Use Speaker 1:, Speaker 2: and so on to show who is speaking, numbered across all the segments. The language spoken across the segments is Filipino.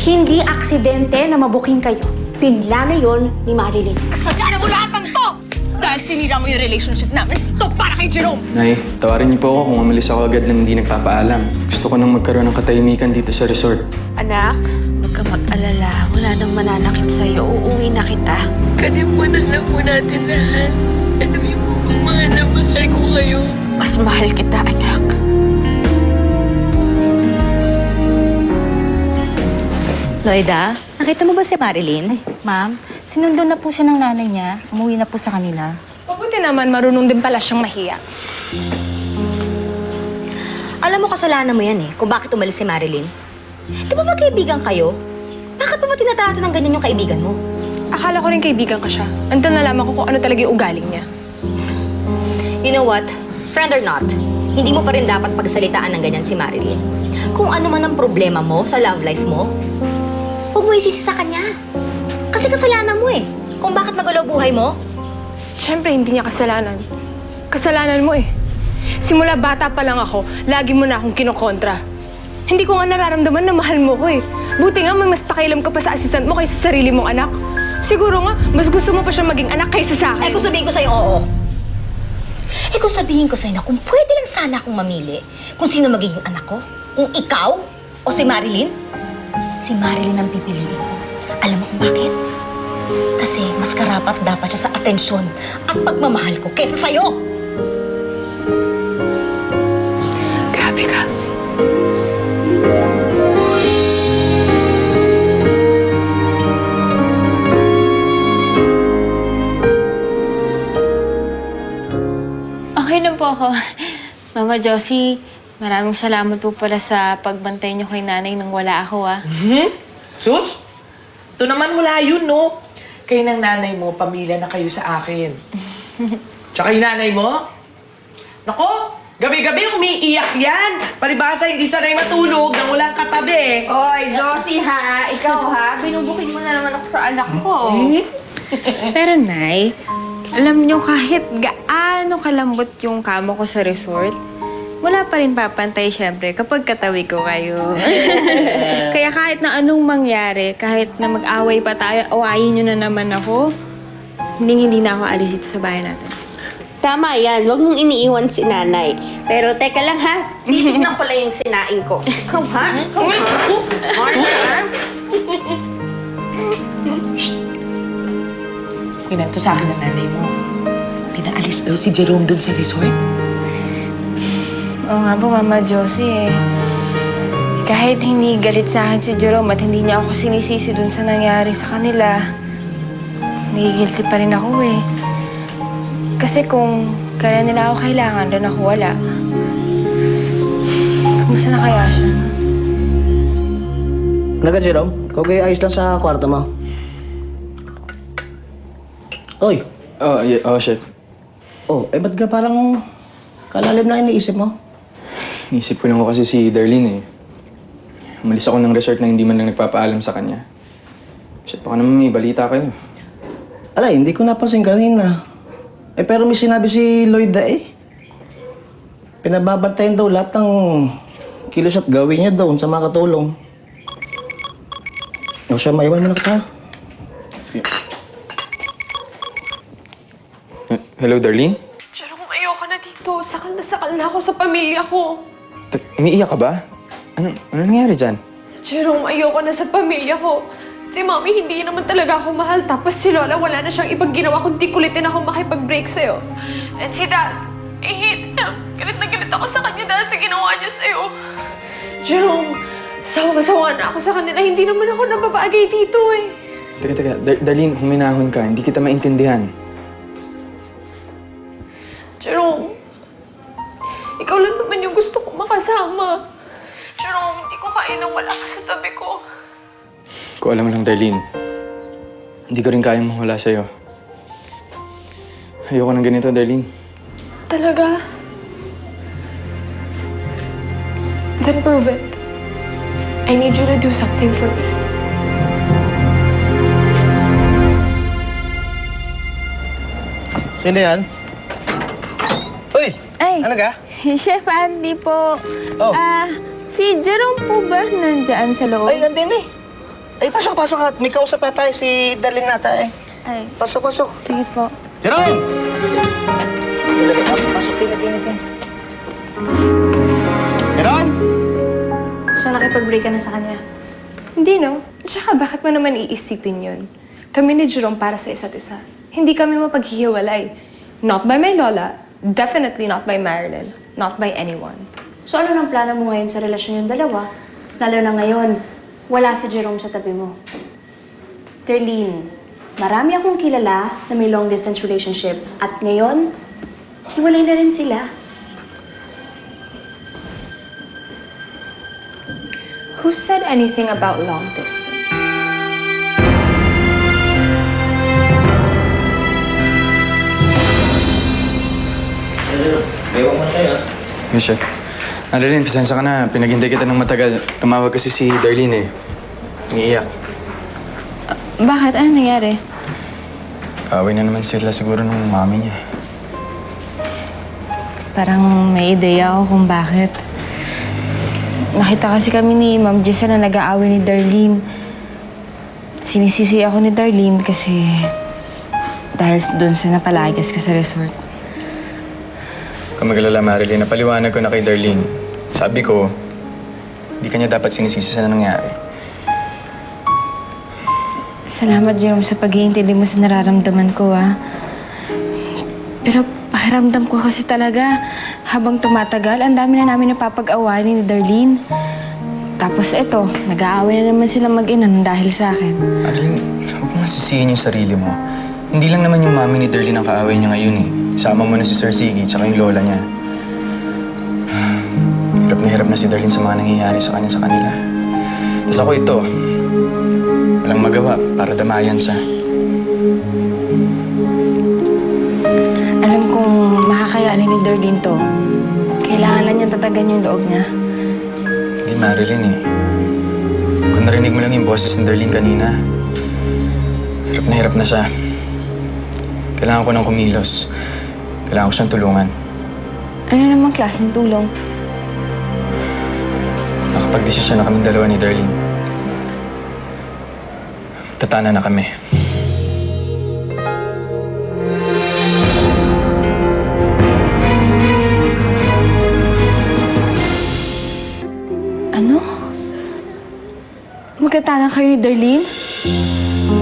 Speaker 1: Hindi aksidente na mabuking kayo. Pinlano yon ni Marilyn.
Speaker 2: Kasalanan mo lahat ng to! Dahil sinira mo yung relationship namin, to para kay Jerome!
Speaker 3: Nay, tawarin niyo po ako kung umalis ako agad nang hindi nagpapaalam. Gusto ko nang magkaroon ng katahimikan dito sa resort.
Speaker 1: Anak, huwag ka mag-alala. Wala nang mananakit sa'yo. Uuwi na kita.
Speaker 2: Kalimutan na po natin lahat. Alam niyo po, mahal na mahal ko kayo.
Speaker 1: Mas mahal kita, anak.
Speaker 4: Loida, nakita mo ba si Marilyn? Ma'am, sinundo na po siya ng nanay niya. Umuwi na po sa kanila.
Speaker 1: Mabuti naman, marunong din pala siyang mahiya.
Speaker 4: Alam mo, kasalanan mo yan eh, kung bakit umalis si Marilyn. Di ba magkaibigan kayo? Bakit mo tinatrato ng ganyan yung kaibigan mo?
Speaker 1: Akala ko rin kaibigan ko siya. Until nalaman ko kung ano talaga yung ugaling niya.
Speaker 4: You know what? Friend or not, hindi mo pa rin dapat pagsalitaan ng ganyan si Marilyn. Kung ano man ang problema mo sa love life mo, huwag mo isisi sa kanya. Kasi kasalanan mo eh. Kung bakit magulo buhay mo.
Speaker 1: Siyempre, hindi niya kasalanan. Kasalanan mo eh. Simula bata pa lang ako, lagi mo na akong kinokontra. Hindi ko nga nararamdaman na mahal mo ko eh. Buti nga may mas pakialam ka pa sa assistant mo kaysa sa sarili mong anak. Siguro nga, mas gusto mo pa siya maging anak kaysa sa akin.
Speaker 4: Eh kung sabihin ko sa'yo, oo. Eh kung sabihin ko sa'yo na kung pwede lang sana akong mamili kung sino magiging anak ko, kung ikaw o si Marilyn, si Marilyn ang pipiliin ko. Alam mo kung bakit? Kasi mas karapat dapat siya sa atensyon at pagmamahal ko kaysa sa'yo.
Speaker 1: Grabe ka.
Speaker 5: Okay lang po ako. Mama Josie, maraming salamat po pala sa pagbantay niyo kay nanay nang wala ako, ah.
Speaker 6: Sus? Ito naman wala yun, no? Kayo ng nanay mo, pamilya na kayo sa akin. Tsaka yung nanay mo? Nako, gabi-gabi umiiyak yan. Palibasa, hindi sanay matulog nang walang katabi.
Speaker 2: Oy, Josie ha, ikaw ha, binubukin mo na naman ako sa anak ko.
Speaker 5: Pero, Nay, alam niyo kahit gaano kalambot yung kama ko sa resort, wala pa rin papantay syempre kapag katawi ko kayo. Kaya kahit na anong mangyari, kahit na mag-away pa tayo, awayin niyo na naman ako, hindi na ako alis dito sa bahay natin.
Speaker 2: Tama yan, huwag mong iniiwan si nanay. Pero teka lang ha, titignan ko lang yung sinaing ko. Ikaw ha? Ikaw ha? Marsha?
Speaker 6: Kinanto sa akin ng nanay mo. Pinaalis daw si Jerome dun sa resort.
Speaker 5: Oo nga po, Mama Josie, eh. Kahit hindi galit sa akin si Jerome at hindi niya ako sinisisi dun sa nangyari sa kanila, nagigilty pa rin ako, eh. Kasi kung kailan nila ako kailangan, doon ako wala. Kamusta na kaya siya?
Speaker 7: Naga, Jerome? Kung kayo ayos lang sa kwarto mo. Oy!
Speaker 3: Oh, chef.
Speaker 7: Oh, ba't ka parang kalalim na iniisip mo?
Speaker 3: Inisip ko lang ko kasi si Darlene eh. Umalis ako ng resort na hindi man lang nagpapaalam sa kanya. Chef, baka naman may balita kayo.
Speaker 7: Alay, hindi ko napansin kanina. Pero may sinabi si Loida eh. Pinababantayan daw lahat ng kilos at gawin niya doon sa mga katulong. O siya, maiwan mo na kita.
Speaker 3: Sige. Hello, Darlene?
Speaker 1: Jerome, ayoko na dito. Sakal na ako sa pamilya ko.
Speaker 3: Umiiyak ka ba? Ano nangyari dyan?
Speaker 1: Jerome, ayoko na sa pamilya ko. Si Mami hindi naman talaga ako mahal. Tapos si Lola wala na siyang ibang ginawa kundi kulitin ako makipag-break sa'yo. And si Dad, I hate him. Galit na galit ako sa kanya dahil sa ginawa niya sa'yo. Jerome, sawa na ako sa kanila. Hindi naman ako nababagay dito eh.
Speaker 3: Teka. Darlene, huminahon ka. Hindi kita maintindihan.
Speaker 1: Jerome, ikaw lang naman yung gusto kong makasama. Jerome, hindi ko kaya nang wala ka sa tabi ko.
Speaker 3: Kung alam mo lang, Darlene, hindi ko rin kayang mawala sa'yo. Ayoko ng ganito, Darlene.
Speaker 1: Talaga? Then prove it. I need you to do something for me.
Speaker 7: Sino yan? Uy!
Speaker 5: Ay,
Speaker 7: Ano ka?
Speaker 5: Chef Andy po.
Speaker 7: Oh.
Speaker 5: Si Jerome po ba nandyan sa loob?
Speaker 7: Ay, nandun eh. Ay, pasok, pasok at may kausap na tayo si Darlene nata eh.
Speaker 5: Ay,
Speaker 7: Pasok, pasok.
Speaker 5: sige po.
Speaker 7: Jerome! Pasok, tinit. Jerome!
Speaker 1: So nakipag-break ka na sa kanya?
Speaker 8: Hindi, no? Tsaka bakit mo naman iisipin yun? Kami ni Jerome para sa isa't isa. Hindi kami mapaghihiwalay. Not by my lola, definitely not by Marilyn, not by anyone.
Speaker 9: So ano nang plano mo ngayon sa relasyon yung dalawa? Lalo na ngayon, wala si Jerome sa tabi mo. Darlene, marami akong kilala na may long-distance relationship. At ngayon, hiwalay na rin sila.
Speaker 8: Who said anything about long distance?
Speaker 7: Bewang mo na kayo,
Speaker 3: Yes, chef. Marilyn, pasensya ka na. Pinaghintay kita ng matagal. Tumawag kasi si Darlene eh. Umiiyak.
Speaker 5: Bakit? Ano nangyari?
Speaker 3: Kaaway na naman sila siguro ng mami niya.
Speaker 5: Parang may ideya ako kung bakit. Nakita kasi kami ni Ma'am Giselle na nag-aaway ni Darlene. Sinisisi ako ni Darlene kasi dahil doon sa napalagas ka sa resort.
Speaker 3: Kung mag-alala, Marilyn, napaliwanag ko na kay Darlene. Sabi ko, di kanya dapat sinisisi sa nangyari.
Speaker 5: Salamat, Jerome, sa pag-iintindi mo sa nararamdaman ko, ah. Pero pakiramdam ko kasi talaga, habang tumatagal, ang dami na namin napapag-awayan ni Darlene. Tapos eto, nag-aaway na naman sila mag-ina dahil sa akin.
Speaker 3: Marilyn, huwag mo masisihin yung sarili mo. Hindi lang naman yung mami ni Darlene ang kaaway niya ngayon eh. Sama mo na si Sir Siggy tsaka yung lola niya. Hirap na si Darlene sa mga nangyayari sa kanya sa kanila. Tapos ako ito, walang magawa para damayan siya.
Speaker 5: Alam kong makakayanin ni Darlene to. Kailangan lang niyang tatagan yung loob niya.
Speaker 3: Hindi, Marilyn eh. Kung narinig mo lang yung boses ni Darlene kanina, hirap na siya. Kailangan ko ng kumilos. Kailangan ko siyang tulungan.
Speaker 5: Ano namang klaseng tulong?
Speaker 3: Nakapag-desisyon na kaming dalawa ni Darlene. Tatana na kami.
Speaker 5: Ano? Magkatana kayo ni Darlene?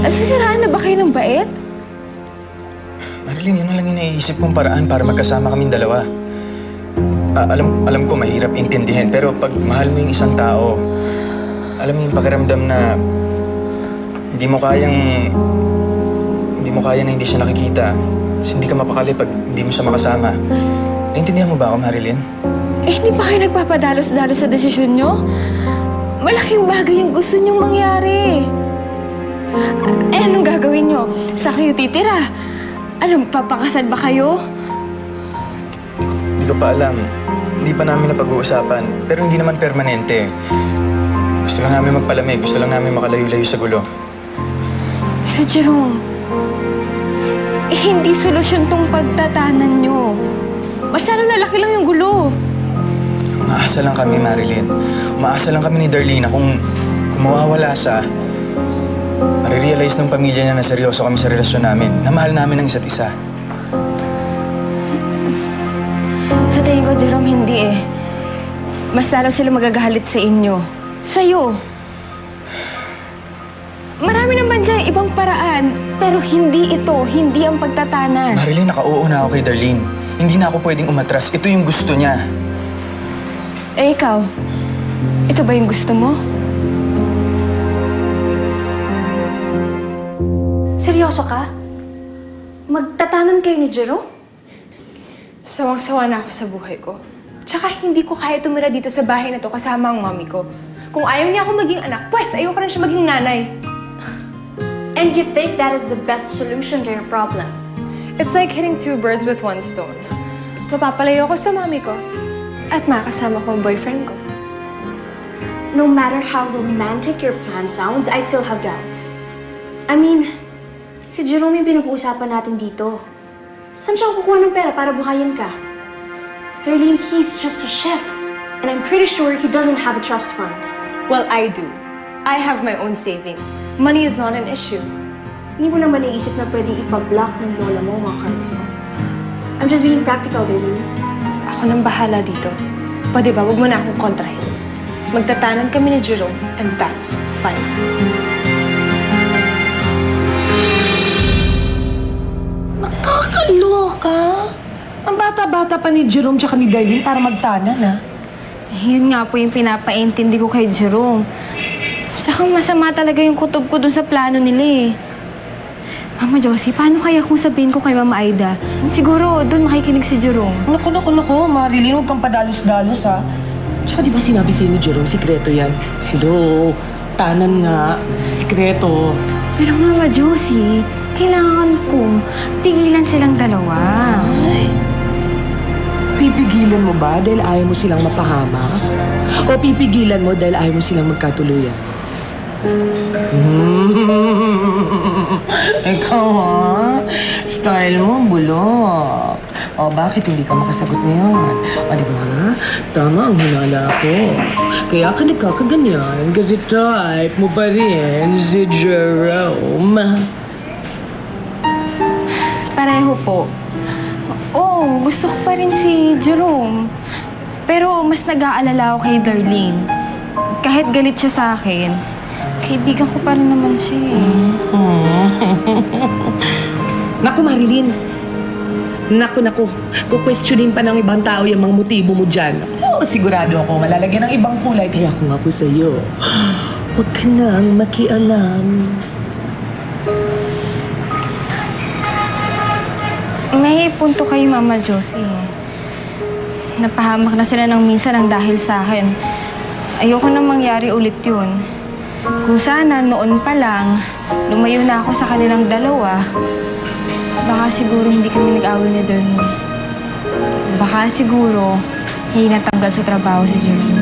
Speaker 5: Nasisiraan na ba kayo ng bait?
Speaker 3: Marilyn, yun na lang yung naiisip kong paraan para magkasama kaming dalawa. Alam ko mahirap intindihin, pero pag mahal mo yung isang tao, alam mo yung pakiramdam na hindi mo kaya na hindi siya nakikita. Hindi ka mapakali pag hindi mo siya makasama. Naintindihan mo ba ako, Marilyn?
Speaker 5: Eh, hindi pa kayo nagpapadalos-dalos sa desisyon nyo? Malaking bagay yung gusto nyong mangyari. Eh, anong gagawin nyo? Sa kayo titira? Ano, papakasal ba kayo?
Speaker 3: Hindi ko pa alam. Hindi pa namin napag-uusapan. Pero hindi naman permanente. Gusto lang namin magpalamig. Gusto lang namin makalayo-layo sa gulo.
Speaker 5: Pero Jerome, hindi solusyon tong pagtatanan nyo. Mas lalo lalaki lang yung gulo.
Speaker 3: Umaasa lang kami, Marilyn. Umaasa lang kami ni Darlene na kung mawawala siya, marirealize ng pamilya niya na seryoso kami sa relasyon namin, na mahal namin ang isa't isa.
Speaker 5: Sa tingin ko, Jerome, hindi eh. Mas lalo sila magagalit sa inyo. Sa'yo. Marami naman dyan ibang paraan, pero hindi ito, hindi ang pagtatanan.
Speaker 3: Marilyn, nakauo na ako kay Darlene. Hindi na ako pwedeng umatras. Ito yung gusto niya.
Speaker 5: Eh, ikaw? Ito ba yung gusto mo?
Speaker 9: Seryoso ka? Magtatanan kayo ni Jerome?
Speaker 8: Sawang-sawa na ako sa buhay ko. Tsaka hindi ko kaya tumira dito sa bahay na to kasama ang mami ko. Kung ayaw niya ako maging anak, pues ayaw ko rin siya maging nanay.
Speaker 9: And you think that is the best solution to your problem?
Speaker 8: It's like hitting two birds with one stone. Mapapalayo ako sa mami ko at makakasama ko ang boyfriend ko.
Speaker 9: No matter how romantic your plan sounds, I still have doubts. I mean, si Jerome yung pinag-uusapan natin dito. Saan siya kukuha ng pera para buhayin ka? Darlene, he's just a chef. And I'm pretty sure he doesn't have a trust fund.
Speaker 8: Well, I do. I have my own savings. Money is not an issue.
Speaker 9: Hindi mo naman naisip na pwedeng ipablock ng lola mo ang mga cards mo. I'm just being practical, Darlene.
Speaker 8: Ako nang bahala dito. Pwede ba, huwag mo na akong kontrahin. Magtatanan kami ni Jerome, and that's fine.
Speaker 6: Nakakaloka! Ang bata-bata pa ni Jerome tsaka ni Darlene para magtanan, ha?
Speaker 5: Yun nga po yung pinapaintindi ko kay Jerome. Saka masama talaga yung kutob ko dun sa plano nila eh. Mama Josie, paano kaya kung sabihin ko kay Mama Aida? Siguro doon makikinig si Jerome.
Speaker 6: Naku, Marilyn, huwag kang padalos-dalos, ha? Tsaka di ba sinabi sa'yo ni Jerome, sikreto yan? Hello, tanan nga, sikreto.
Speaker 5: Pero Mama Josie, kailangan kong pigilan silang dalawa.
Speaker 6: Ay, pipigilan mo ba dahil ayaw mo silang mapahama? O pipigilan mo dahil ayaw mo silang magkatuluyan? Ikaw, ha? Style mo, bulok. O, bakit hindi ka makasagot ngayon? O, di ba? Tama ang hinala ko. Kaya ka nagkakaganyan kasi type mo pa rin si Jerome.
Speaker 5: Pareho po. Oo, gusto ko pa rin si Jerome. Pero mas nag-aalala ako kay Darlene. Kahit galit siya sa akin, kaibigan ko pa rin naman siya eh.
Speaker 6: Naku, Marilyn. Naku. Kukwestiyonin pa ng ibang tao yung mga motibo mo dyan. Oo, sigurado ako malalagyan ng ibang kulay. Kaya kung ako sa'yo, huwag ka nang makialam.
Speaker 5: May punto kayo, Mama Josie. Napahamak na sila ng minsan ang dahil sa akin. Ayoko na mangyari ulit yun. Kung sana noon pa lang, lumayo na ako sa kanilang dalawa, baka siguro hindi kami nag-away ni Darlene. Baka siguro, hindi natanggal sa trabaho si Jerome.